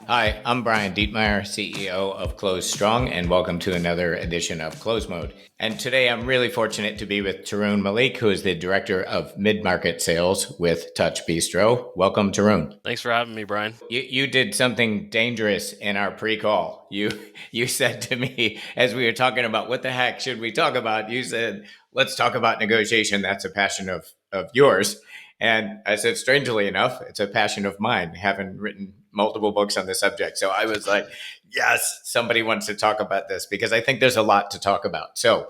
Hi, I'm Brian Dietmeyer, CEO of Close Strong, and welcome to another edition of Close Mode. And today I'm really fortunate to be with Tarun Malik, who is the Director of Mid-Market Sales with Touch Bistro. Welcome, Tarun. Thanks for having me, Brian. You did something dangerous in our pre-call. You said to me as we were talking about what the heck should we talk about, you said, let's talk about negotiation. That's a passion of yours. And I said, strangely enough, it's a passion of mine, having written multiple books on the subject. So I was like, yes, somebody wants to talk about this because I think there's a lot to talk about. So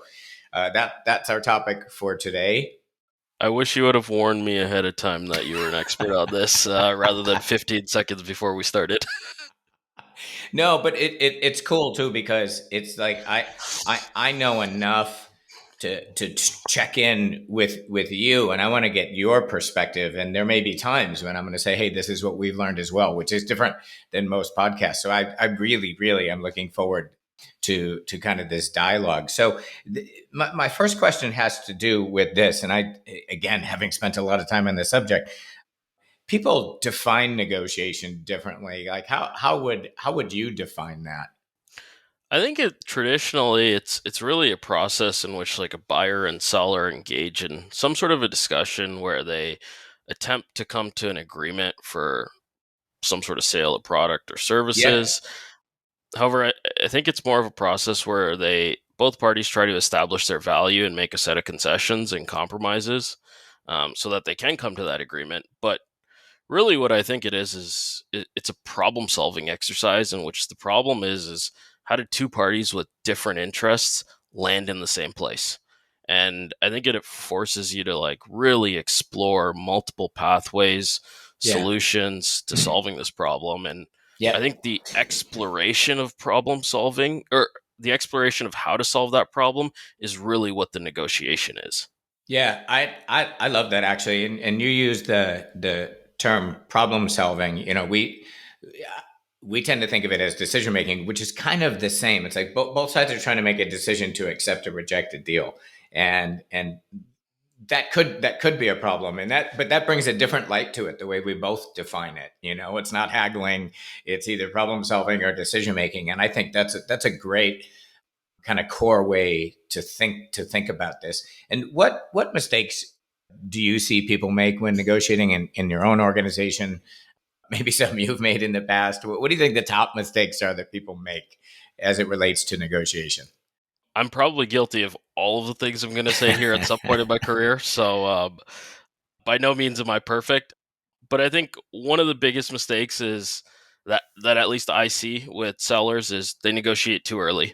that's our topic for today. I wish you would have warned me ahead of time that you were an expert on this rather than 15 seconds before we started. No, but it's cool too because it's like I know enough to check in with you, and I want to get your perspective. And there may be times when I'm going to say, "Hey, this is what we've learned as well," which is different than most podcasts. So I really am looking forward to kind of this dialogue. So my first question has to do with this, and I again having spent a lot of time on this subject, people define negotiation differently. Like how would you define that? I think it's really a process in which like a buyer and seller engage in some sort of a discussion where they attempt to come to an agreement for some sort of sale of product or Yeah, services. However, I think it's more of a process where they both parties try to establish their value and make a set of concessions and compromises so that they can come to that agreement. But really what I think it is it's a problem solving exercise in which the problem is how did two parties with different interests land in the same place. And I think it forces you to like really explore multiple pathways, yeah, solutions to solving this problem. And I yeah, think the exploration of problem solving, or the exploration of how to solve that problem, is really what the negotiation is. yeah. I love that actually, and you use the term problem solving. We tend to think of it as decision making, which is kind of the same. It's like both sides are trying to make a decision to accept or reject a deal, and that could be a problem, and that brings a different light to it the way we both define it. It's not haggling, it's either problem solving or decision making, and I think that's a great kind of core way to think about this. And what mistakes do you see people make when negotiating in your own organization? Maybe some you've made in the past. What do you think the top mistakes are that people make as it relates to negotiation? I'm probably guilty of all of the things I'm going to say here at some point in my career. So, by no means am I perfect. But I think one of the biggest mistakes is that at least I see with sellers is they negotiate too early.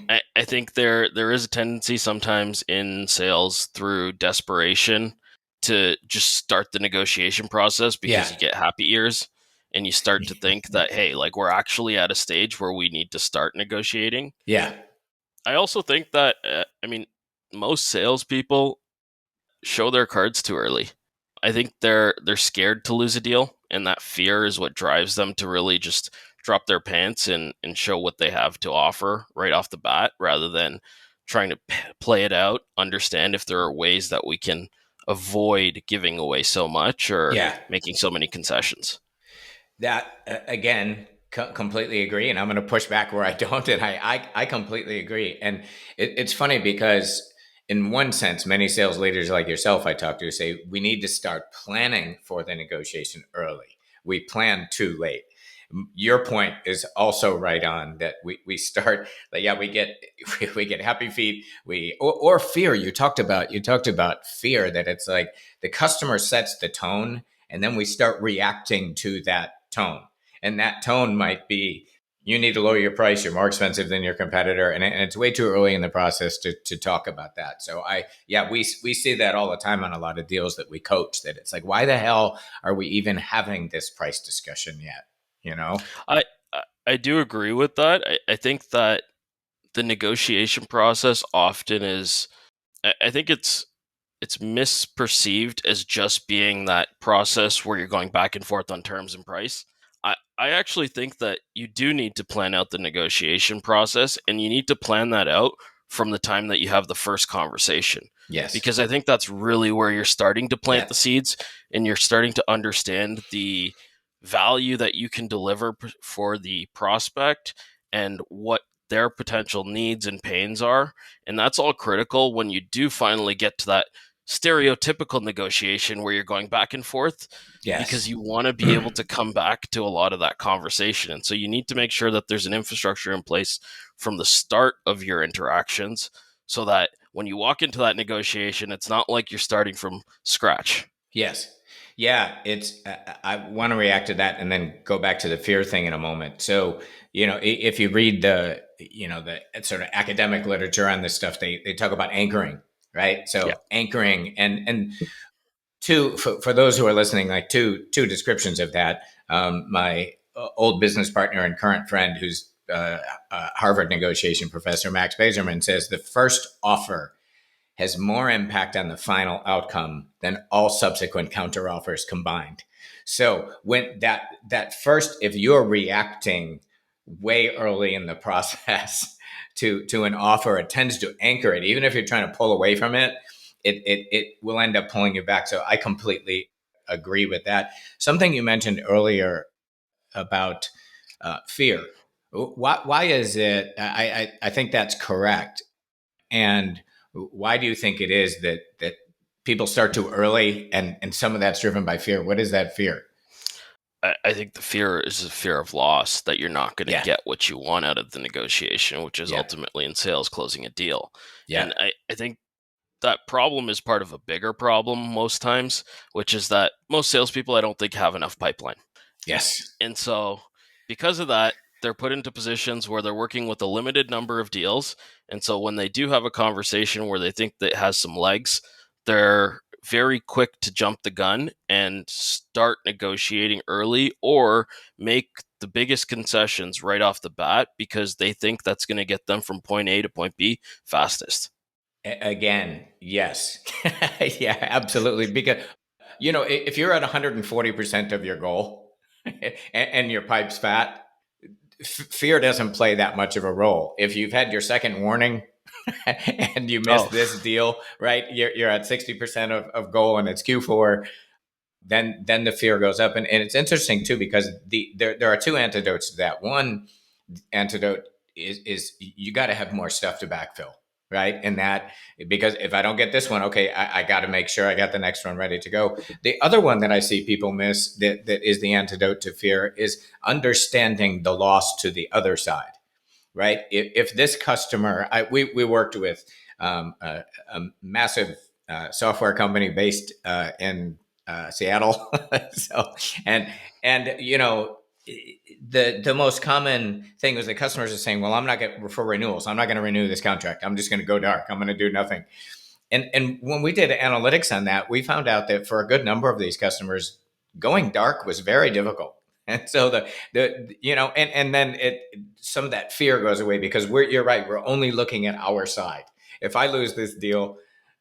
I think there is a tendency sometimes in sales through desperation to just start the negotiation process because Yeah, you get happy ears and you start to think that, hey, like we're actually at a stage where we need to start negotiating. yeah, I also think that most salespeople show their cards too early. I think they're scared to lose a deal, and that fear is what drives them to really just drop their pants and show what they have to offer right off the bat, rather than trying to play it out, understand if there are ways that we can avoid giving away so much or yeah. making so many concessions. That again, completely agree, and I'm going to push back where I don't, and I completely agree. And it's funny because in one sense, many sales leaders like yourself I talk to say we need to start planning for the negotiation early. We plan too late. Your point is also right on that we start like, yeah, we get happy feet, or fear. You talked about fear, that it's like the customer sets the tone and then we start reacting to that tone. And that tone might be, you need to lower your price, you're more expensive than your competitor. And it's way too early in the process to talk about that. So we see that all the time on a lot of deals that we coach, that it's like, why the hell are we even having this price discussion yet? You know? I do agree with that. I think that the negotiation process often is I think it's misperceived as just being that process where you're going back and forth on terms and price. I actually think that you do need to plan out the negotiation process, and you need to plan that out from the time that you have the first conversation. Yes. Because I think that's really where you're starting to plant Yeah. the seeds and you're starting to understand the value that you can deliver for the prospect and what their potential needs and pains are. And that's all critical when you do finally get to that stereotypical negotiation where you're going back and forth, because Yes. you want to be able to come back to a lot of that conversation. And so you need to make sure that there's an infrastructure in place from the start of your interactions so that when you walk into that negotiation, it's not like you're starting from scratch. Yes. Yeah, it's I want to react to that and then go back to the fear thing in a moment. So, if you read the sort of academic literature on this stuff, they talk about anchoring, right? Yeah. So, anchoring and two for those who are listening, like two descriptions of that. My old business partner and current friend, who's Harvard negotiation professor, Max Bazerman, says the first offer has more impact on the final outcome than all subsequent counteroffers combined. So when that first, if you're reacting way early in the process to an offer, it tends to anchor it. Even if you're trying to pull away from it, it will end up pulling you back. So I completely agree with that. Something you mentioned earlier about fear. Why is it? I think that's correct. And why do you think it is that people start too early, and some of that's driven by fear? What is that fear? I think the fear is a fear of loss, that you're not going to Yeah, get what you want out of the negotiation, which is yeah, ultimately in sales closing a deal. yeah, And I think that problem is part of a bigger problem most times, which is that most salespeople, I don't think, have enough pipeline. yes, And so, because of that, they're put into positions where they're working with a limited number of deals. And so, when they do have a conversation where they think that it has some legs, they're very quick to jump the gun and start negotiating early, or make the biggest concessions right off the bat because they think that's going to get them from point A to point B fastest. Again, yes, yeah, absolutely. Because if you're at 140% of your goal, and your pipe's fat, fear doesn't play that much of a role. If you've had your second warning and you Oh, missed this deal, right? You're at 60% of goal and it's Q4. Then the fear goes up, and it's interesting too, because there are two antidotes to that. One antidote is you got to have more stuff to backfill, right? And that, because if I don't get this one, okay, I got to make sure I got the next one ready to go. The other one that I see people miss, that is the antidote to fear, is understanding the loss to the other side, right? If this customer, we worked with a massive software company based in Seattle, so and the most common thing was the customers are saying, "Well, I'm not going for renewals. I'm not going to renew this contract. I'm just going to go dark. I'm going to do nothing." And when we did analytics on that, we found out that for a good number of these customers, going dark was very difficult. And so and then some of that fear goes away, because you're right, we're only looking at our side. If I lose this deal,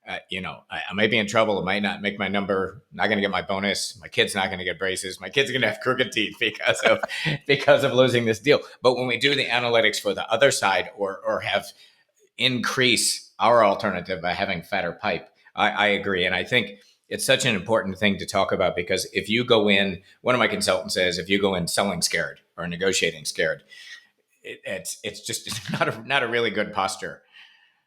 I might be in trouble. It might not make my number. Not going to get my bonus. My kid's not going to get braces. My kid's going to have crooked teeth because of losing this deal. But when we do the analytics for the other side, or have increase our alternative by having fatter pipe, I agree. And I think it's such an important thing to talk about, because if you go in, one of my consultants says, if you go in selling scared or negotiating scared, it's not a really good posture.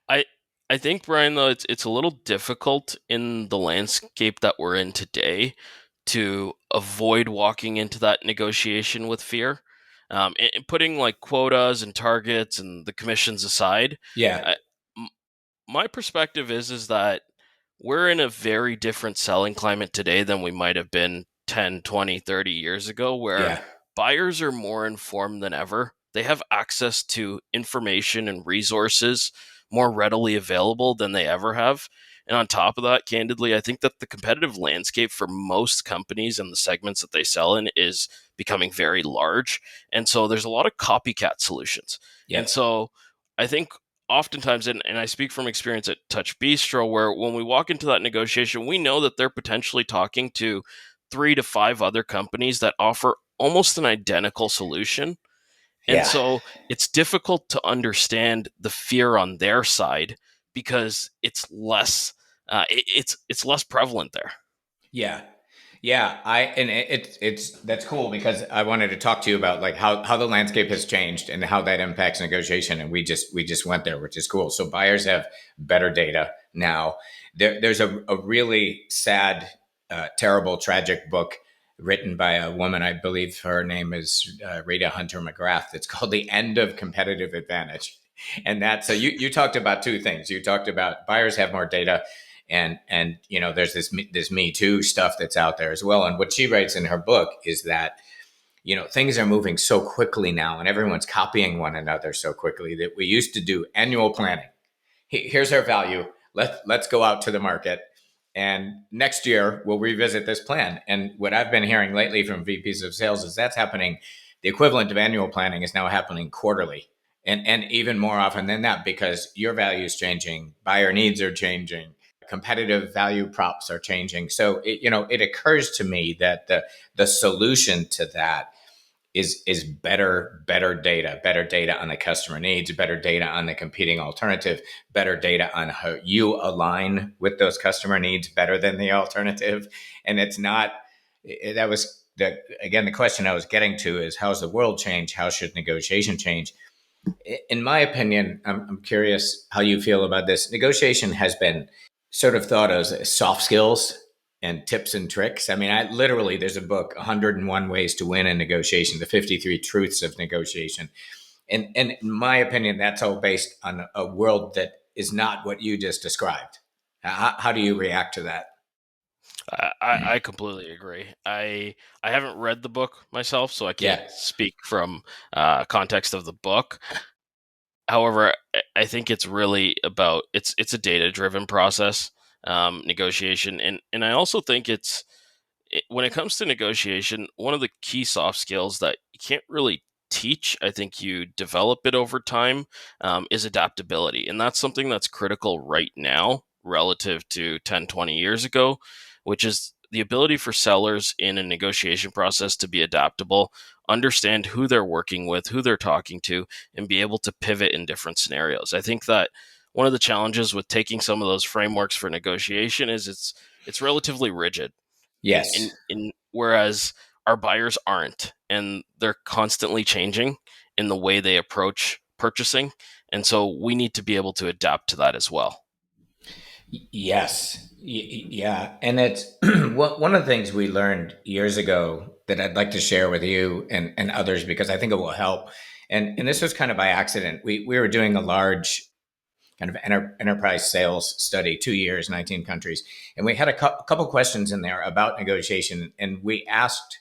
I I think, Brian, though, it's a little difficult in the landscape that we're in today to avoid walking into that negotiation with fear. And putting like quotas and targets and the commissions aside, Yeah, I, m- my perspective is that we're in a very different selling climate today than we might have been 10, 20, 30 years ago, where yeah, buyers are more informed than ever. They have access to information and resources more readily available than they ever have. And on top of that, candidly, I think that the competitive landscape for most companies and the segments that they sell in is becoming very large. And so there's a lot of copycat solutions. And yep, so I think oftentimes, and I speak from experience at Touch Bistro, where when we walk into that negotiation, we know that they're potentially talking to 3 to 5 other companies that offer almost an identical solution. And yeah, so it's difficult to understand the fear on their side because it's less less prevalent there. yeah. Yeah, it's that's cool because I wanted to talk to you about like how the landscape has changed and how that impacts negotiation, and we just went there, which is cool. So buyers have better data now. There's a really sad, terrible, tragic book written by a woman. I believe her name is Rita Hunter McGrath. It's called "The End of Competitive Advantage," and that. So you talked about two things. You talked about buyers have more data, and there's this Me Too stuff that's out there as well. And what she writes in her book is that things are moving so quickly now, and everyone's copying one another so quickly that we used to do annual planning. Here's our value. Let's go out to the market, and next year we'll revisit this plan. And what I've been hearing lately from VPs of sales is that's happening. The equivalent of annual planning is now happening quarterly, and even more often than that, because your value is changing, buyer needs are changing, competitive value props are changing. So it occurs to me that the solution to that is better data on the customer needs, better data on the competing alternative, better data on how you align with those customer needs better than the alternative. And it's not that was the question I was getting to is how's the world change? How should negotiation change? In my opinion, I'm curious how you feel about this. Negotiation has been sort of thought of as soft skills and tips and tricks. I mean, there's a book, 101 Ways to Win in Negotiation, the 53 Truths of Negotiation. And in my opinion, that's all based on a world that is not what you just described. How do you react to that? I completely agree. I haven't read the book myself, so I can't Yeah. speak from context of the book. However, I think it's really about it's a data driven process, negotiation, and I also think when it comes to negotiation, one of the key soft skills that you can't really teach, I think you develop it over time, is adaptability. And that's something that's critical right now relative to 10, 20 years ago, which is the ability for sellers in a negotiation process to be adaptable, understand who they're working with, who they're talking to, and be able to pivot in different scenarios. I think that one of the challenges with taking some of those frameworks for negotiation is it's relatively rigid Yes. in whereas our buyers aren't, and they're constantly changing in the way they approach purchasing, and so we need to be able to adapt to that as well. Yes. Yeah. And it's one of the things we learned years ago that I'd like to share with you and others because I think it will help. And this was kind of by accident. We were doing a large kind of enterprise sales study, 2 years, 19 countries. And we had a couple questions in there about negotiation. And we asked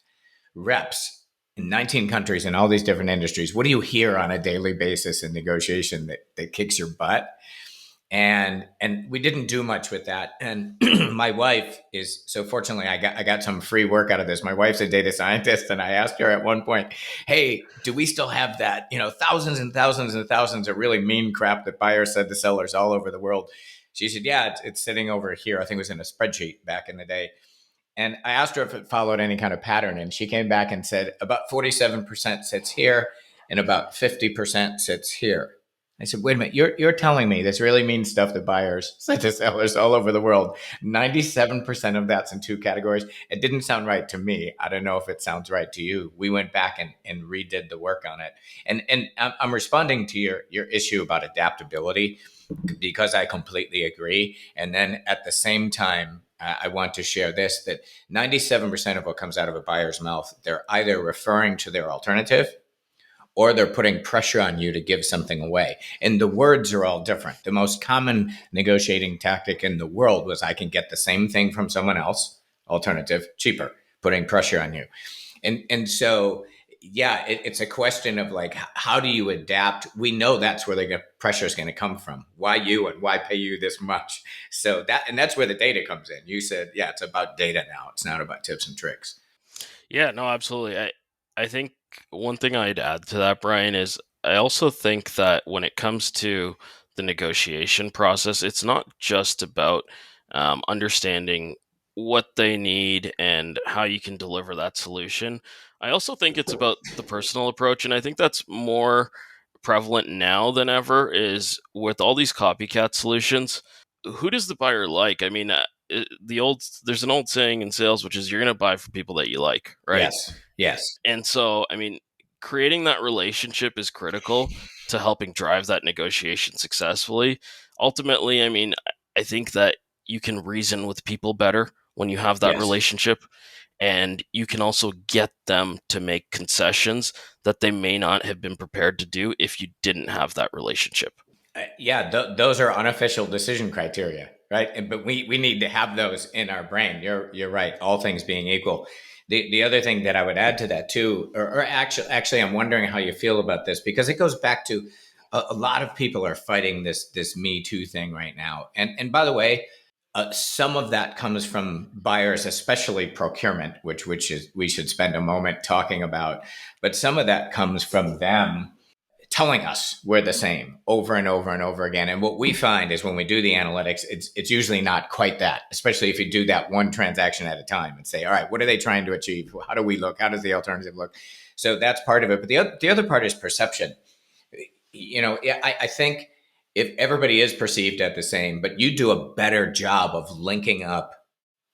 reps in 19 countries in all these different industries, what do you hear on a daily basis in negotiation that kicks your butt? And we didn't do much with that. And my wife is so fortunately I got some free work out of this. My wife's a data scientist, and I asked her at one point, "Hey, do we still have that? Thousands and thousands and thousands of really mean crap that buyers said to sellers all over the world." She said, "Yeah, it's sitting over here. I think it was in a spreadsheet back in the day." And I asked her if it followed any kind of pattern, and she came back and said about 47% sits here, and about 50% sits here. I said, "Wait a minute, you're telling me this really means stuff that buyers said to sellers all over the world. 97% of that's in two categories. It didn't sound right to me. I don't know if it sounds right to you." We went back and redid the work on it. And I'm responding to your issue about adaptability because I completely agree. And then at the same time, I want to share this that 97% of what comes out of a buyer's mouth, they're either referring to their alternative or they're putting pressure on you to give something away. And the words are all different. The most common negotiating tactic in the world was I can get the same thing from someone else, alternative, cheaper, putting pressure on you. And so yeah, it's a question of like how do you adapt? We know that's where the pressure is going to come from. Why you and why pay you this much? So that's where the data comes in. You said, yeah, it's about data now. It's not about tips and tricks. Yeah, no, absolutely. I think one thing I'd add to that, Brian, is I also think that when it comes to the negotiation process, it's not just about understanding what they need and how you can deliver that solution. I also think it's about the personal approach, and I think that's more prevalent now than ever. Is with all these copycat solutions, who does the buyer like? I mean, there's an old saying in sales, which is you're going to buy for people that you like, right? Yes. Yes. And so, I mean, creating that relationship is critical to helping drive that negotiation successfully. Ultimately, I mean, I think that you can reason with people better when you have that Yes. relationship, and you can also get them to make concessions that they may not have been prepared to do if you didn't have that relationship. Yeah, those are unofficial decision criteria, right? But we need to have those in our brain. You're right. All things being equal, the other thing that I would add to that too, or actually, I'm wondering how you feel about this because it goes back to a lot of people are fighting this Me Too thing right now, and by the way, some of that comes from buyers, especially procurement, which is we should spend a moment talking about, but some of that comes from them telling us we're the same over and over and over again. And what we find is when we do the analytics, it's usually not quite that, especially if you do that one transaction at a time and say, all right, what are they trying to achieve? How do we look? How does the alternative look? So that's part of it. But the other part is perception. I think if everybody is perceived at the same, but you do a better job of linking up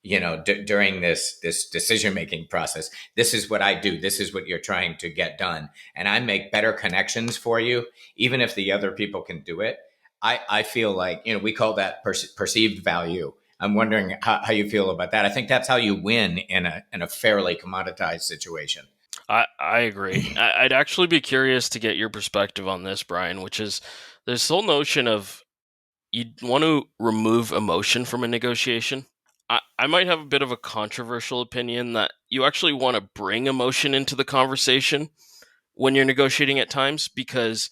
during this decision making process, this is what I do, this is what you're trying to get done, and I make better connections for you even if the other people can do it. I feel like we call that perceived value. I'm wondering how you feel about that. I think that's how you win in a fairly commoditized situation. I agree. I'd actually be curious to get your perspective on this, Brian, which is this whole notion of you want to remove emotion from a negotiation. I might have a bit of a controversial opinion that you actually want to bring emotion into the conversation when you're negotiating at times because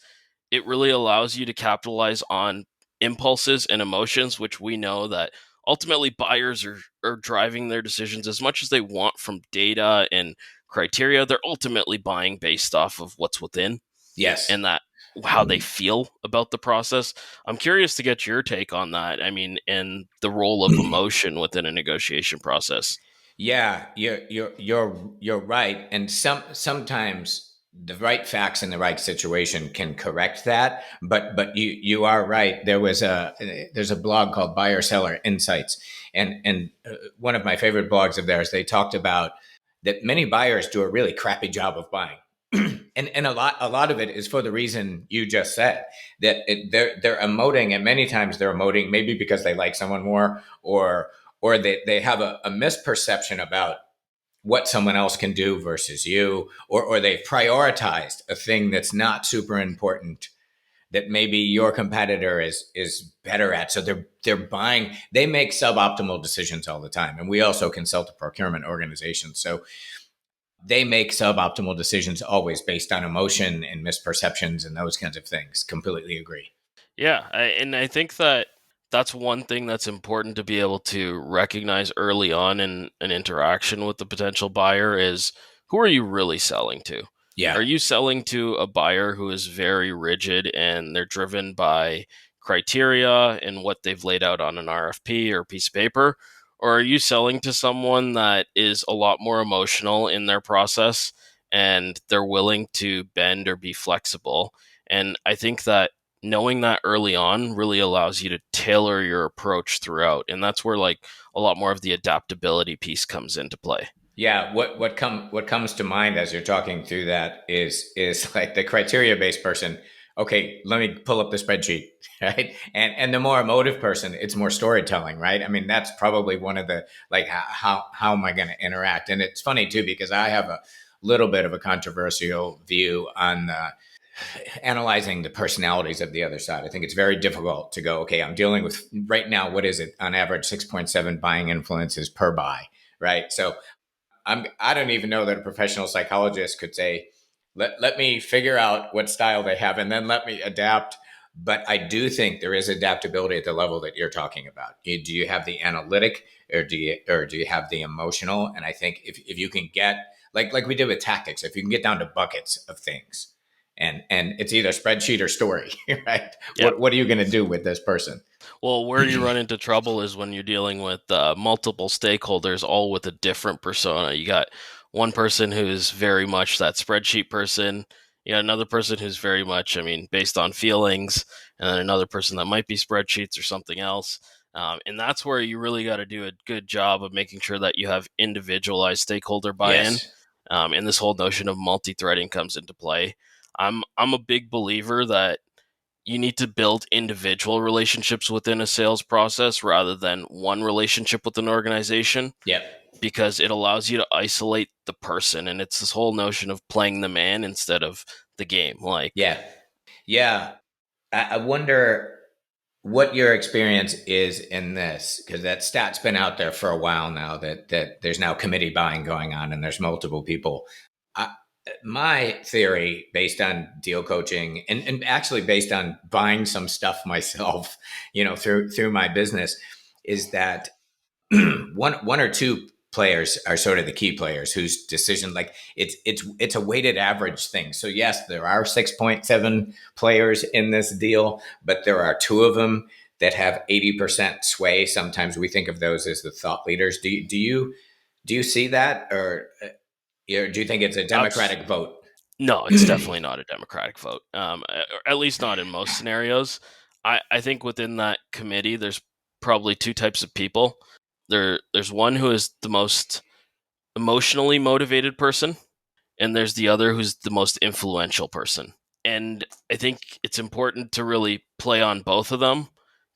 it really allows you to capitalize on impulses and emotions, which we know that ultimately buyers are driving their decisions as much as they want from data and criteria. They're ultimately buying based off of what's within Yes. and that how they feel about the process. I'm curious to get your take on that. I mean, and the role of emotion within a negotiation process. Yeah, you're right, and sometimes the right facts in the right situation can correct that. But you are right. There's a blog called Buyer Seller Insights, and one of my favorite blogs of theirs. They talked about that many buyers do a really crappy job of buying, and a lot of it is for the reason you just said, that they're emoting, and many times they're emoting maybe because they like someone more, or they have a misperception about what someone else can do versus you, or they've prioritized a thing that's not super important that maybe your competitor is better at. So they make suboptimal decisions all the time. And we also consult a procurement organization. So they make suboptimal decisions always based on emotion and misperceptions and those kinds of things. Completely agree. Yeah, and I think that that's one thing that's important to be able to recognize early on in an interaction with the potential buyer is who are you really selling to? Are Yeah. you selling to a buyer who is very rigid and they're driven by criteria and what they've laid out on an RFP or piece of paper? Or are you selling to someone that is a lot more emotional in their process and they're willing to bend or be flexible? And I think that knowing that early on really allows you to tailor your approach throughout, and that's where like a lot more of the adaptability piece comes into play. Yeah, what comes to mind as you're talking through that is like the criteria based person. Okay, let me pull up the spreadsheet, right? And the more emotive person, it's more storytelling, right? I mean, that's probably one of the like how am I going to interact? And it's funny too because I have a little bit of a controversial view on analyzing the personalities of the other side. I think it's very difficult to go, okay, I'm dealing with right now, what is it on average 6.7 buying influences per buy, right? So I don't even know that a professional psychologist could say, let me figure out what style they have and then let me adapt. But I do think there is adaptability at the level that you're talking about. Do you have the analytic, or do you have the emotional? And I think if you can get like we did with tactics, if you can get down to buckets of things, and it's either spreadsheet or story, right? Yeah. What are you going to do with this person? Well, where you run into trouble is when you're dealing with multiple stakeholders, all with a different persona. You got one person who's very much that spreadsheet person. You got another person who's very much, I mean, based on feelings, and then another person that might be spreadsheets or something else. And that's where you really got to do a good job of making sure that you have individualized stakeholder buy-in. Yes. And this whole notion of multi-threading comes into play. I'm a big believer that you need to build individual relationships within a sales process rather than one relationship with an organization, Yep. because it allows you to isolate the person. And it's this whole notion of playing the man instead of the game. Like, Yeah. Yeah. I wonder what your experience is in this, because that stat's been out there for a while now, that there's now committee buying going on and there's multiple people. I, my theory, based on deal coaching and actually based on buying some stuff myself, through my business, is that one or two players are sort of the key players whose decision, like, it's a weighted average thing. So yes, there are 6.7 players in this deal, but there are two of them that have 80% sway. Sometimes we think of those as the thought leaders. Do you see that, or do you think it's a abs- democratic vote? no, it's definitely not a democratic vote, or at least not in most scenarios. I think within that committee, there's probably two types of people. There's one who is the most emotionally motivated person, and there's the other who's the most influential person. And I think it's important to really play on both of them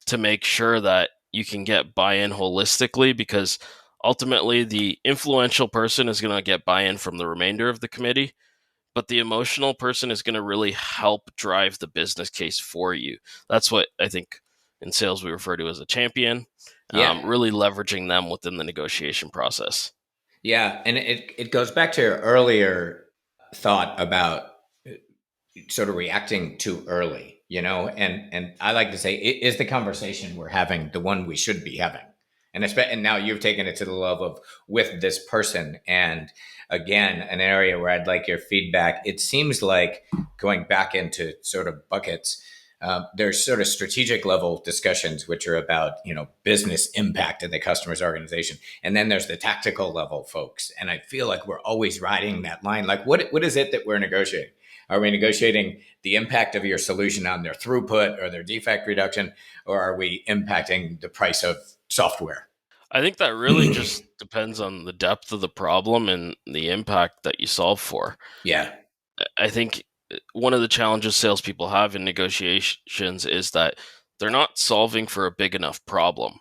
to make sure that you can get buy-in holistically, because ultimately the influential person is going to get buy-in from the remainder of the committee, but the emotional person is going to really help drive the business case for you. That's what I think in sales we refer to as a champion, Yeah. really leveraging them within the negotiation process. Yeah, and it goes back to your earlier thought about sort of reacting too early, and I like to say, is the conversation we're having the one we should be having? And now you've taken it to the level of with this person. And again, an area where I'd like your feedback. It seems like, going back into sort of buckets, there's sort of strategic level discussions, which are about business impact in the customer's organization, and then there's the tactical level folks. And I feel like we're always riding that line. Like, what is it that we're negotiating? Are we negotiating the impact of your solution on their throughput or their defect reduction, or are we impacting the price of software? I think that really just depends on the depth of the problem and the impact that you solve for. Yeah. I think one of the challenges salespeople have in negotiations is that they're not solving for a big enough problem.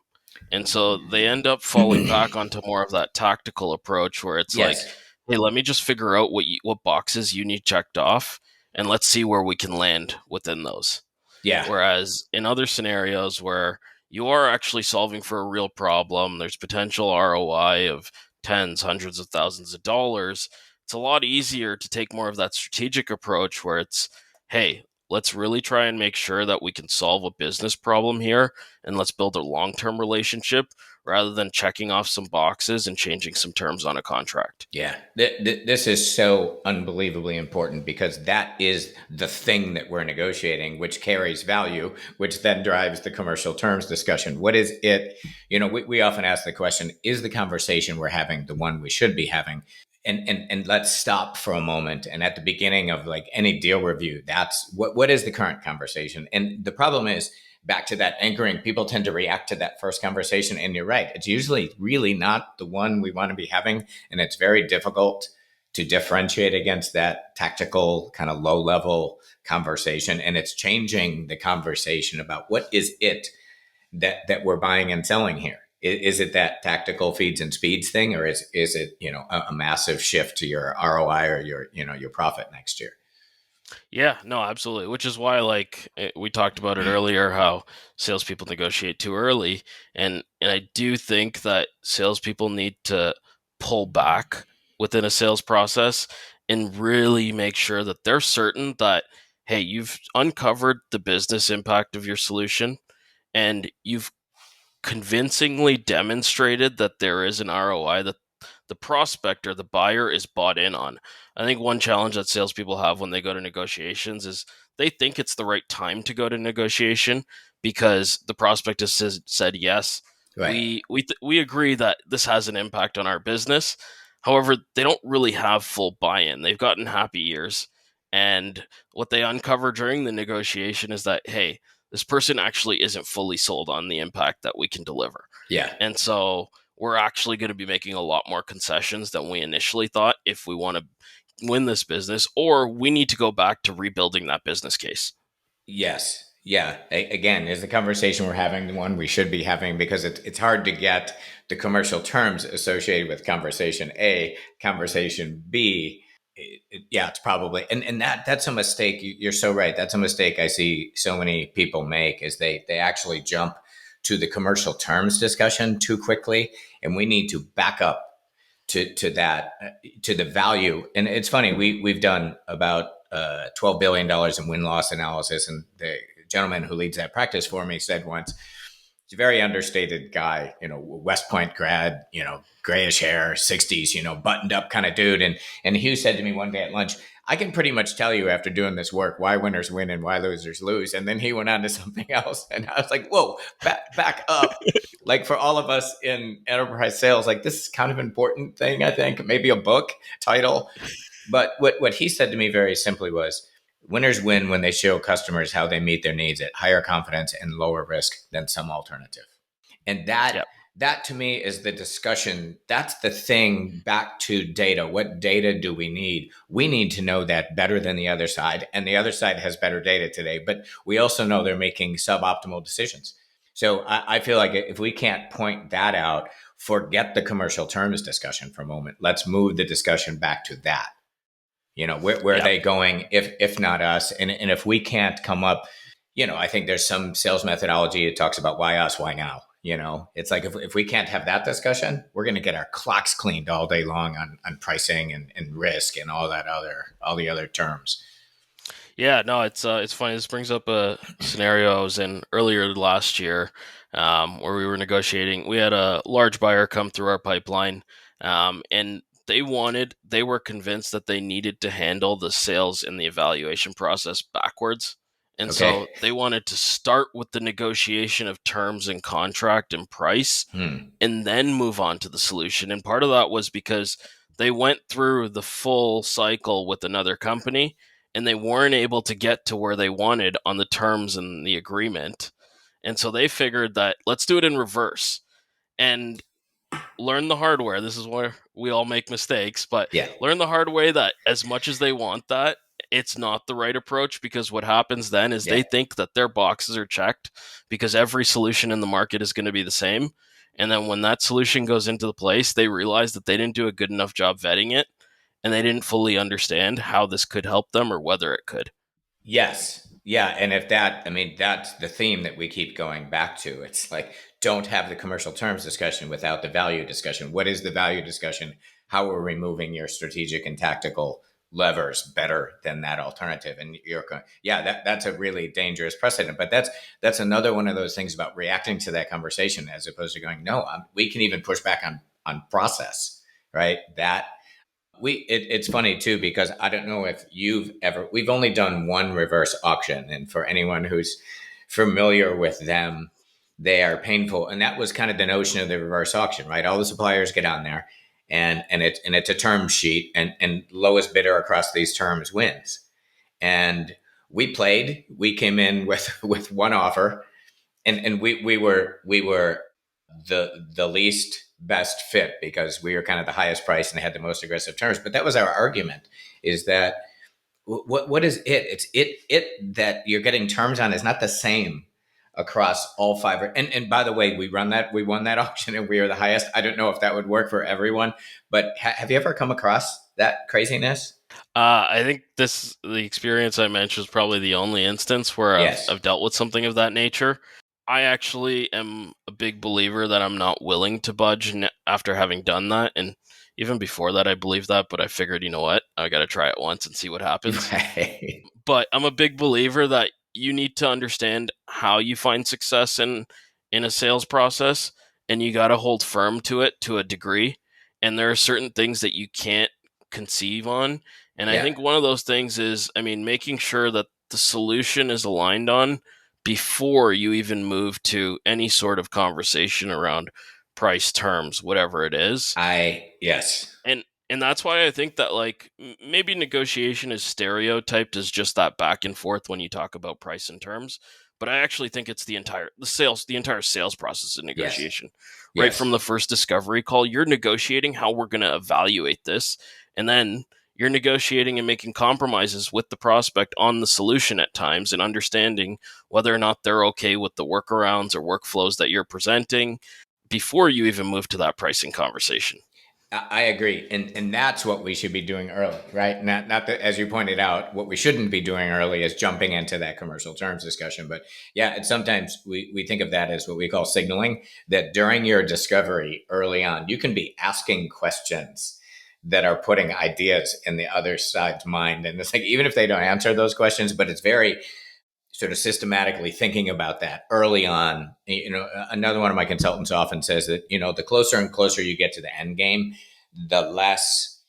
And so they end up falling back onto more of that tactical approach where it's like, Yes. hey, let me just figure out what boxes you need checked off, and let's see where we can land within those. Yeah. Whereas in other scenarios where you are actually solving for a real problem, there's potential ROI of tens, hundreds of thousands of dollars. It's a lot easier to take more of that strategic approach where it's, hey, let's really try and make sure that we can solve a business problem here, and let's build a long term relationship rather than checking off some boxes and changing some terms on a contract. Yeah, this is so unbelievably important, because that is the thing that we're negotiating, which carries value, which then drives the commercial terms discussion. What is it? We often ask the question, is the conversation we're having the one we should be having? And let's stop for a moment. And at the beginning of, like, any deal review, that's what is the current conversation. And the problem is, back to that anchoring, people tend to react to that first conversation. And you're right, it's usually really not the one we want to be having. And it's very difficult to differentiate against that tactical kind of low level conversation. And it's changing the conversation about what is it that we're buying and selling here. Is it that tactical feeds and speeds thing, or is it a massive shift to your ROI or your profit next year? Yeah, no, absolutely. Which is why, like we talked about it earlier, how salespeople negotiate too early, and I do think that salespeople need to pull back within a sales process and really make sure that they're certain that, hey, you've uncovered the business impact of your solution, and you've convincingly demonstrated that there is an ROI that the prospect or the buyer is bought in on. I think one challenge that salespeople have when they go to negotiations is they think it's the right time to go to negotiation because the prospect has said yes. Right. We agree that this has an impact on our business. However, they don't really have full buy-in. They've gotten happy years, and what they uncover during the negotiation is that, hey, this person actually isn't fully sold on the impact that we can deliver. Yeah. And so we're actually going to be making a lot more concessions than we initially thought if we want to win this business, or we need to go back to rebuilding that business case. Yes. Yeah. Again, is the conversation we're having the one we should be having, because it's hard to get the commercial terms associated with conversation A, conversation B. Yeah, it's probably, and that's a mistake. You're so right. That's a mistake I see so many people make, is they actually jump to the commercial terms discussion too quickly, and we need to back up to that, to the value. And it's funny, we've done about $12 billion in win loss analysis, and the gentleman who leads that practice for me said once, he's a very understated guy, West Point grad, grayish hair, 60s, buttoned up kind of dude. And Hugh said to me one day at lunch, I can pretty much tell you after doing this work why winners win and why losers lose. And then he went on to something else. And I was like, whoa, back up. Like, for all of us in enterprise sales, like, this is kind of important thing, I think, maybe a book title. But what he said to me very simply was, winners win when they show customers how they meet their needs at higher confidence and lower risk than some alternative. And that Yeah. that to me is the discussion. That's the thing, back to data. What data do we need? We need to know that better than the other side. And the other side has better data today, but we also know they're making suboptimal decisions. So I feel like if we can't point that out, forget the commercial terms discussion for a moment. Let's move the discussion back to that. Where are Yeah. they going, if not us? And if we can't come up, I think there's some sales methodology that talks about why us, why now. It's like, if we can't have that discussion, we're going to get our clocks cleaned all day long on pricing and risk and all the other terms. Yeah, no, it's funny. This brings up a scenario I was in earlier last year, where we were negotiating. We had a large buyer come through our pipeline, and they were convinced that they needed to handle the sales and the evaluation process backwards. And so Okay. they wanted to start with the negotiation of terms and contract and price, Hmm. and then move on to the solution. And part of that was because they went through the full cycle with another company and they weren't able to get to where they wanted on the terms and the agreement. And so they figured that let's do it in reverse and learn the hard way. This is where we all make mistakes, but Yeah. learn the hard way that as much as they want that, it's not the right approach, because what happens then is Yeah. they think that their boxes are checked because every solution in the market is going to be the same. And then when that solution goes into the place, they realize that they didn't do a good enough job vetting it and they didn't fully understand how this could help them or whether it could. Yes. Yeah. And if that, I mean, that's the theme that we keep going back to. It's like, don't have the commercial terms discussion without the value discussion. What is the value discussion? How are we moving your strategic and tactical levers better than that alternative? And yeah, that's a really dangerous precedent. But that's another one of those things about reacting to that conversation as opposed to going, no, we can even push back on process, right? It's funny too, because I don't know if we've only done one reverse auction, and for anyone who's familiar with them, they are painful. And that was kind of the notion of the reverse auction, right? All the suppliers get on there, and it's a term sheet, and lowest bidder across these terms wins. And we came in with one offer, and we were the least best fit because we were kind of the highest price and had the most aggressive terms. But that was our argument: is that what is it? It's it that you're getting terms on is not the same across all five. And by the way, we won that auction and we are the highest. I don't know if that would work for everyone, but have you ever come across that craziness? I think the experience I mentioned is probably the only instance where Yes. I've dealt with something of that nature. I actually am a big believer that I'm not willing to budge after having done that. And even before that, I believed that, but I figured, you know what? I got to try it once and see what happens. Right. But I'm a big believer that you need to understand how you find success in a sales process, and you got to hold firm to it to a degree. And there are certain things that you can't conceive on. And I Yeah. think one of those things is, I mean, making sure that the solution is aligned on before you even move to any sort of conversation around price, terms, whatever it is. Yes. And that's why I think that, like, maybe negotiation is stereotyped as just that back and forth when you talk about price and terms, but I actually think it's the entire sales process of Yes. negotiation. Right Yes. from the first discovery call, you're negotiating how we're going to evaluate this, and then you're negotiating and making compromises with the prospect on the solution at times and understanding whether or not they're okay with the workarounds or workflows that you're presenting before you even move to that pricing conversation. I agree, and that's what we should be doing early, right? Not that, as you pointed out, what we shouldn't be doing early is jumping into that commercial terms discussion. But yeah, and sometimes we think of that as what we call signaling. That during your discovery early on, you can be asking questions that are putting ideas in the other side's mind, and it's like even if they don't answer those questions, but it's very sort of systematically thinking about that early on. Another one of my consultants often says that, the closer and closer you get to the end game, the less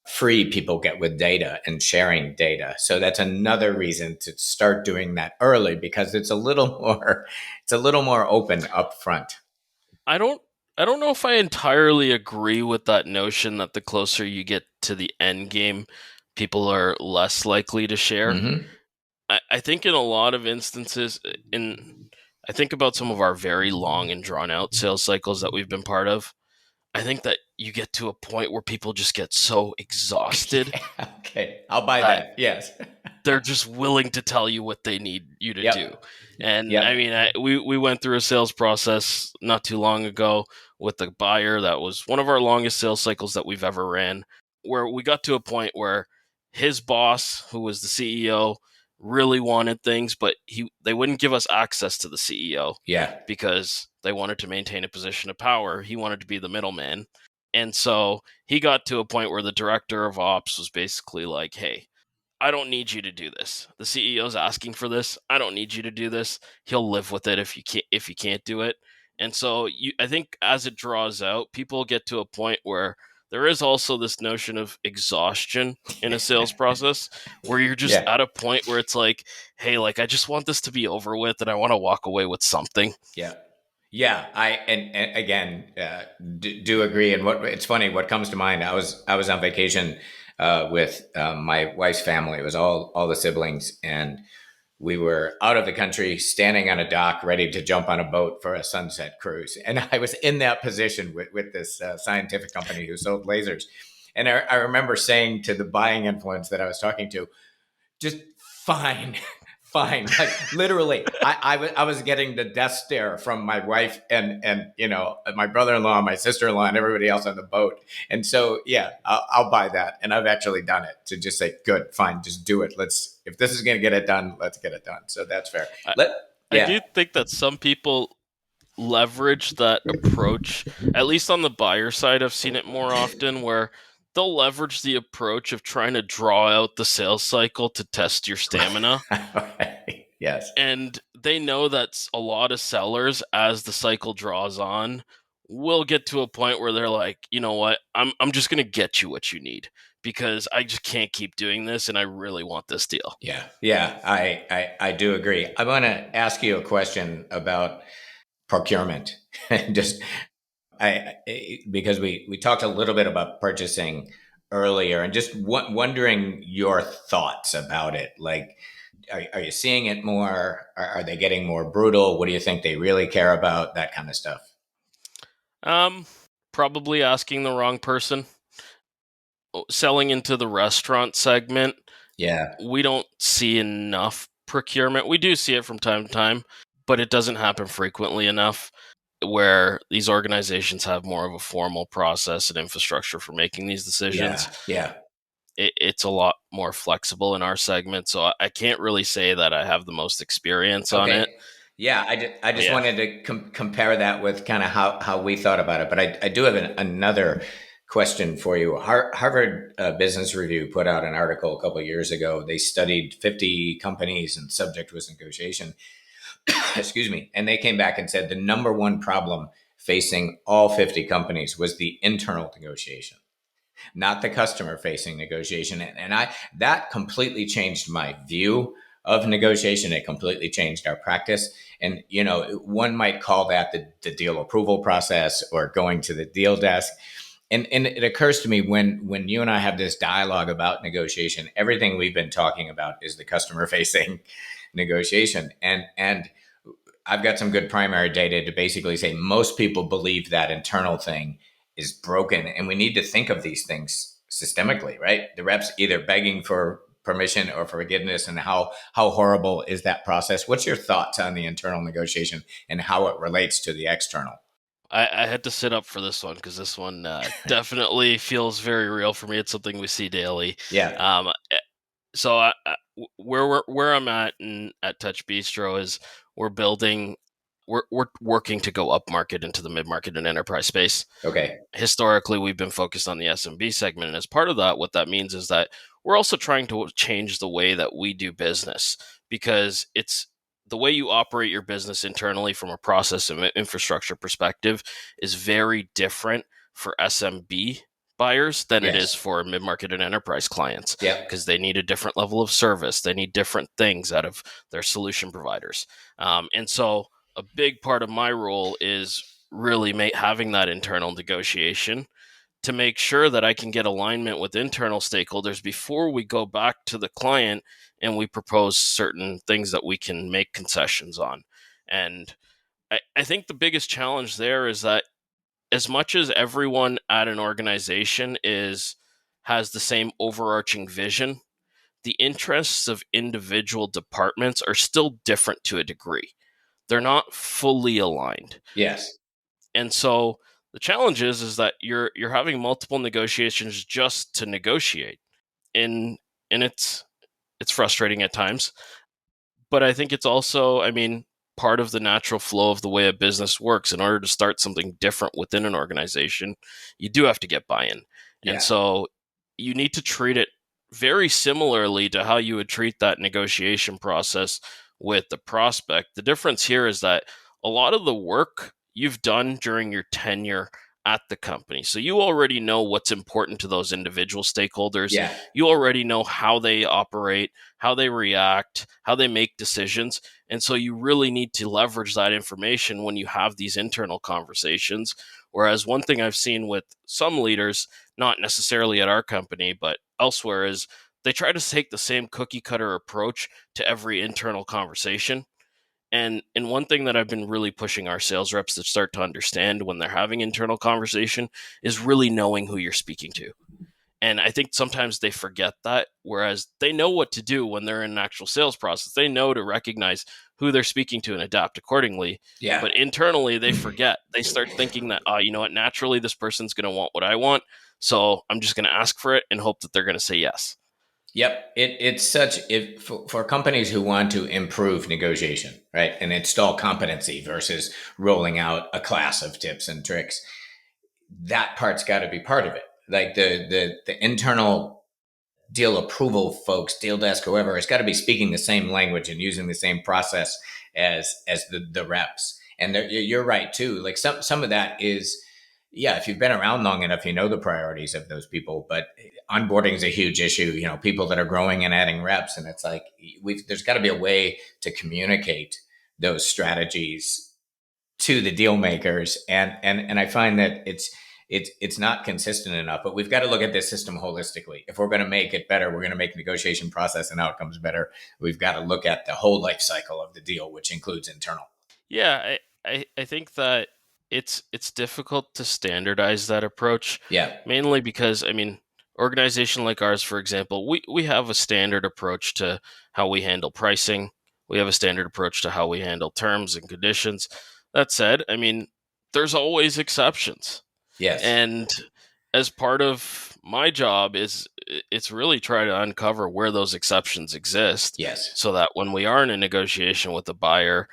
free people get with data and sharing data. So that's another reason to start doing that early, because it's a little more open up front. I don't I don't know if I entirely agree with that notion that the closer you get to the end game, people are less likely to share. Mm-hmm. I think in a lot of instances, in I think about some of our very long and drawn out sales cycles that we've been part of. I think that you get to a point where people just get so exhausted Yeah, okay, I'll buy that that. Yes. they're just willing to tell you what they need you to do. Yep. And I Yep. mean, we went through a sales process not too long ago with a buyer that was one of our longest sales cycles that we've ever ran, where we got to a point where his boss, who was the CEO, really wanted things, but they wouldn't give us access to the CEO Yeah. because they wanted to maintain a position of power. He wanted to be the middleman. And so he got to a point where the director of ops was basically like, "Hey, I don't need you to do this. The CEO's asking for this. I don't need you to do this. He'll live with it if you can't do it." And so I think as it draws out, people get to a point where there is also this notion of exhaustion in a sales process where you're just Yeah. at a point where it's like, hey, like I just want this to be over with and I want to walk away with something. Yeah. Yeah, and again, do agree. And what it's funny, what comes to mind, I was on vacation with my wife's family. It was all the siblings, and we were out of the country, standing on a dock, ready to jump on a boat for a sunset cruise. And I was in that position with this scientific company who sold lasers. And I remember saying to the buying influence that I was talking to, just fine. Fine, like literally, I was getting the death stare from my wife and my brother-in-law, my sister-in-law, and everybody else on the boat. And so yeah, I'll buy that, and I've actually done it to just say, good, fine, just do it. If this is going to get it done, let's get it done. So that's fair. I, Let I Yeah. do think that some people leverage that approach. At least on the buyer side, I've seen it more often where they'll leverage the approach of trying to draw out the sales cycle to test your stamina. Right. Yes. And they know that a lot of sellers, as the cycle draws on, will get to a point where they're like, you know what, I'm just gonna get you what you need because I just can't keep doing this and I really want this deal. Yeah. Yeah. I do agree. I want to ask you a question about procurement. Just because we talked a little bit about purchasing earlier, and just wondering your thoughts about it. Like, are you seeing it more? Are they getting more brutal? What do you think they really care about? That kind of stuff. Um, Probably asking the wrong person. Selling into the restaurant segment, Yeah. we don't see enough procurement. We do see it from time to time, but it doesn't happen frequently enough where these organizations have more of a formal process and infrastructure for making these decisions. Yeah. Yeah. It's a lot more flexible in our segment, so I can't really say that I have the most experience on it. Okay. Yeah, I But just yeah, wanted to compare that with kind of how we thought about it. But I do have another question for you. Harvard Business Review put out an article a couple of years ago. They studied 50 companies, and subject was negotiation. Excuse me. And they came back and said the number one problem facing all 50 companies was the internal negotiation, not the customer facing negotiation. And that completely changed my view of negotiation. It completely changed our practice. And, one might call that the deal approval process or going to the deal desk. And it occurs to me when you and I have this dialogue about negotiation, everything we've been talking about is the customer facing negotiation. And I've got some good primary data to basically say most people believe that internal thing is broken, and we need to think of these things systemically, right? The reps either begging for permission or forgiveness, and how horrible is that process? What's your thoughts on the internal negotiation and how it relates to the external? I had to sit up for this one because this one definitely feels very real for me. It's something we see daily. Yeah. Um, so where I'm at at Touch Bistro is we're building, we're working to go up market into the mid market and enterprise space. Okay. Historically we've been focused on the SMB segment, and as part of that, what that means is that we're also trying to change the way that we do business, because it's the way you operate your business internally from a process and infrastructure perspective is very different for SMB buyers than it is Yes. for mid-market and enterprise clients, Yep. because they need a different level of service. They need different things out of their solution providers. And so a big part of my role is really having that internal negotiation to make sure that I can get alignment with internal stakeholders before we go back to the client and we propose certain things that we can make concessions on. And I think the biggest challenge there is that as much as everyone at an organization has the same overarching vision, the interests of individual departments are still different to a degree. They're not fully aligned. Yes. And so the challenge is that you're having multiple negotiations just to negotiate. And it's frustrating at times, but I think it's also, I mean, part of the natural flow of the way a business works. In order to start something different within an organization, you do have to get buy-in. And Yeah. so you need to treat it very similarly to how you would treat that negotiation process with the prospect. The difference here is that a lot of the work you've done during your tenure at the company. So you already know what's important to those individual stakeholders. Yeah. You already know how they operate, how they react, how they make decisions. And so you really need to leverage that information when you have these internal conversations. Whereas one thing I've seen with some leaders, not necessarily at our company, but elsewhere, is they try to take the same cookie cutter approach to every internal conversation. And one thing that I've been really pushing our sales reps to start to understand when they're having internal conversation is really knowing who you're speaking to. And I think sometimes they forget that, whereas they know what to do when they're in an actual sales process. They know to recognize who they're speaking to and adapt accordingly. Yeah. But internally, they forget. They start thinking that, you know what, naturally, this person's going to want what I want. So I'm just going to ask for it and hope that they're going to say yes. Yep, it's such if for companies who want to improve negotiation, right, and install competency versus rolling out a class of tips and tricks. That part's got to be part of it. Like the internal deal approval folks, deal desk, whoever, has got to be speaking the same language and using the same process as the reps. And you're right too. Like some of that is, yeah, if you've been around long enough, you know the priorities of those people. But onboarding is a huge issue. You know, people that are growing and adding reps, and it's like there's got to be a way to communicate those strategies to the deal makers, and I find that it's not consistent enough. But we've got to look at this system holistically. If we're going to make it better, we're going to make negotiation process and outcomes better. We've got to look at the whole life cycle of the deal, which includes internal. Yeah, I think that it's difficult to standardize that approach, Yeah. mainly because, I mean, organization like ours, for example, we have a standard approach to how we handle pricing. We have a standard approach to how we handle terms and conditions. That said, I mean, there's always exceptions. Yes. And as part of my job is it's really try to uncover where those exceptions exist, Yes. so that when we are in a negotiation with a buyer,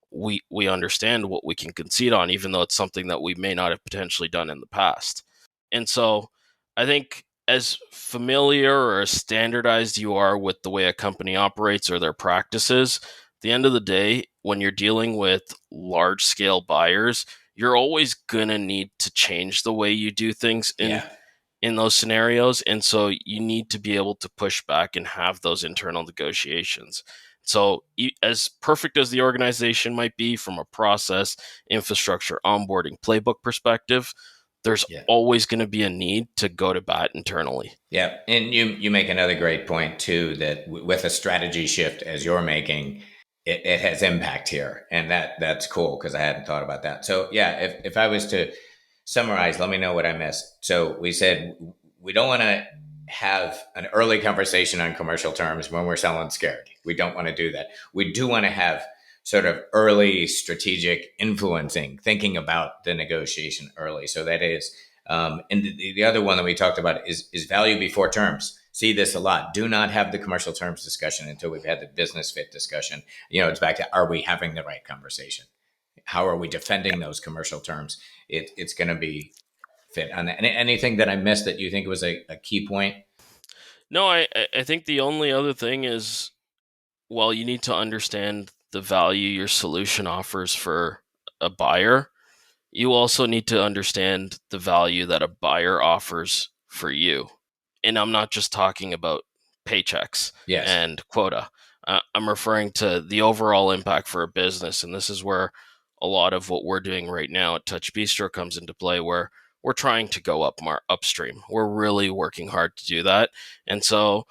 we understand what we can concede on, even though it's something that we may not have potentially done in the past. And so I think as familiar or as standardized you are with the way a company operates or their practices, at the end of the day, when you're dealing with large scale buyers, you're always going to need to change the way you do things Yeah. in those scenarios. And so you need to be able to push back and have those internal negotiations. So, as perfect as the organization might be from a process, infrastructure, onboarding, playbook perspective, there's Yeah. always going to be a need to go to bat internally. Yeah, and you make another great point too, that with a strategy shift as you're making, it has impact here, and that's cool because I hadn't thought about that. So yeah, if I was to summarize, let me know what I missed. So we said we don't want to have an early conversation on commercial terms when we're selling scared. We don't want to do that. We do want to have sort of early strategic influencing, thinking about the negotiation early. So that is and the other one that we talked about is value before terms. See this a lot. Do not have the commercial terms discussion until we've had the business fit discussion. It's back to, are we having the right conversation? How are we defending those commercial terms? It's going to be fit on that. Anything that I missed that you think was a key point? No, I think the only other thing is, well, you need to understand the value your solution offers for a buyer. You also need to understand the value that a buyer offers for you. And I'm not just talking about paychecks Yes. and quota. I'm referring to the overall impact for a business. And this is where a lot of what we're doing right now at Touch Bistro comes into play, where we're trying to go upstream. We're really working hard to do that. And so,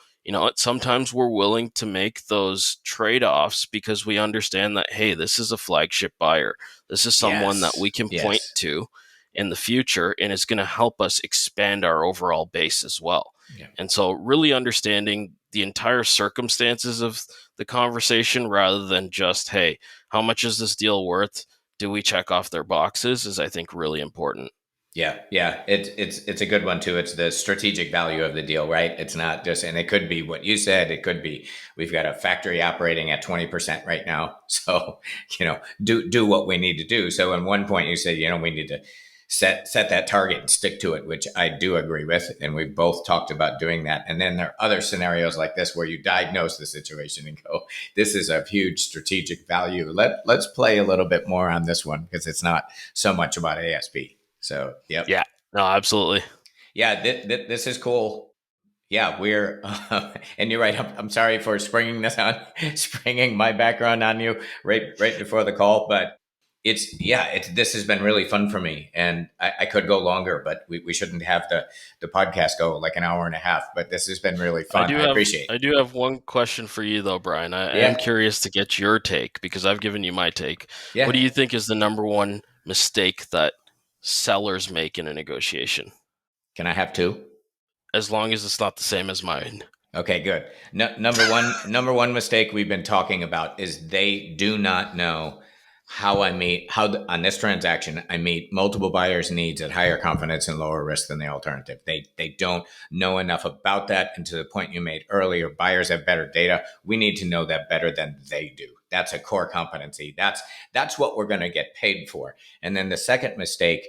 sometimes we're willing to make those trade-offs because we understand that, hey, this is a flagship buyer. This is someone that we Yes. can point Yes. to in the future, and it's going to help us expand our overall base as well. Yeah. And so, really understanding the entire circumstances of the conversation rather than just, hey, how much is this deal worth? Do we check off their boxes? Is, I think, really important. Yeah, yeah, it's a good one too. It's the strategic value of the deal, right? It's not just, and it could be what you said. It could be we've got a factory operating at 20% right now, so do what we need to do. So, in one point, you say we need to set that target and stick to it, which I do agree with, and we've both talked about doing that. And then there are other scenarios like this where you diagnose the situation and go, "This is of huge strategic value. Let's play a little bit more on this one because it's not so much about ASP." So, yep. Yeah, no, absolutely. Yeah, this is cool. Yeah, we're, and you're right. I'm sorry for springing my background on you right before the call, but this has been really fun for me, and I could go longer, but we shouldn't have the podcast go like an hour and a half. But this has been really I fun. do I have appreciate it. I do have one question for you though, Brian. I am Yeah, curious to get your take because I've given you my take. What yeah. do you think is the number one mistake that sellers make in a negotiation? Can I have two? As long as it's not the same as mine. Okay, good. No, number one mistake we've been talking about is they do not know on this transaction I meet multiple buyers' needs at higher confidence and lower risk than the alternative. They don't know enough about that, and to the point you made earlier, buyers have better data. We need to know that better than they do. That's a core competency. That's what we're going to get paid for. And then the second mistake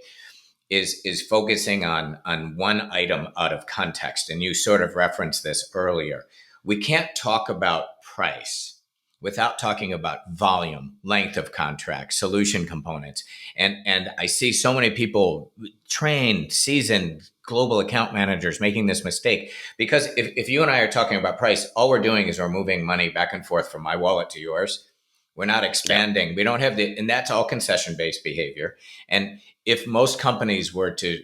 is focusing on one item out of context. And you sort of referenced this earlier. We can't talk about price without talking about volume, length of contract, solution components. And I see so many people, trained, seasoned global account managers, making this mistake. Because if you and I are talking about price, all we're doing is we're moving money back and forth from my wallet to yours. We're not Yeah. expanding. We don't have and that's all concession based behavior. And if most companies were to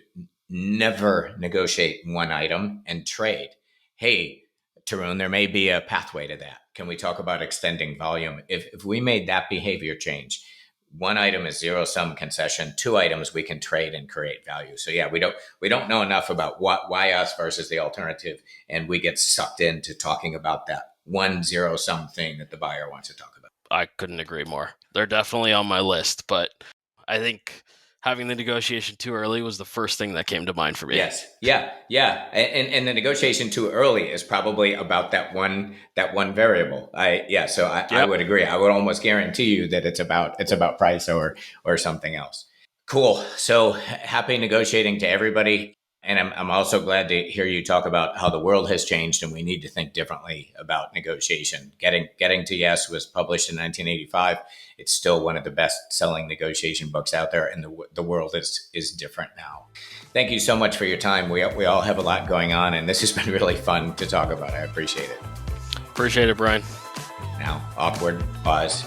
never negotiate one item and trade, hey, Tarun, there may be a pathway to that. Can we talk about extending volume? If we made that behavior change, one item is zero sum concession, two items we can trade and create value. So yeah, we don't know enough about why us versus the alternative, and we get sucked into talking about that one zero sum thing that the buyer wants to talk about. I couldn't agree more. They're definitely on my list, but I think having the negotiation too early was the first thing that came to mind for me. Yes. Yeah. Yeah. And the negotiation too early is probably about that one variable. So I Yep. would agree. I would almost guarantee you that it's about price or something else. Cool. So happy negotiating to everybody. And I'm also glad to hear you talk about how the world has changed and we need to think differently about negotiation. Getting to Yes was published in 1985. It's still one of the best selling negotiation books out there, and the world is different now. Thank you so much for your time. We all have a lot going on, and this has been really fun to talk about. I appreciate it. Appreciate it, Brian. Now, awkward pause.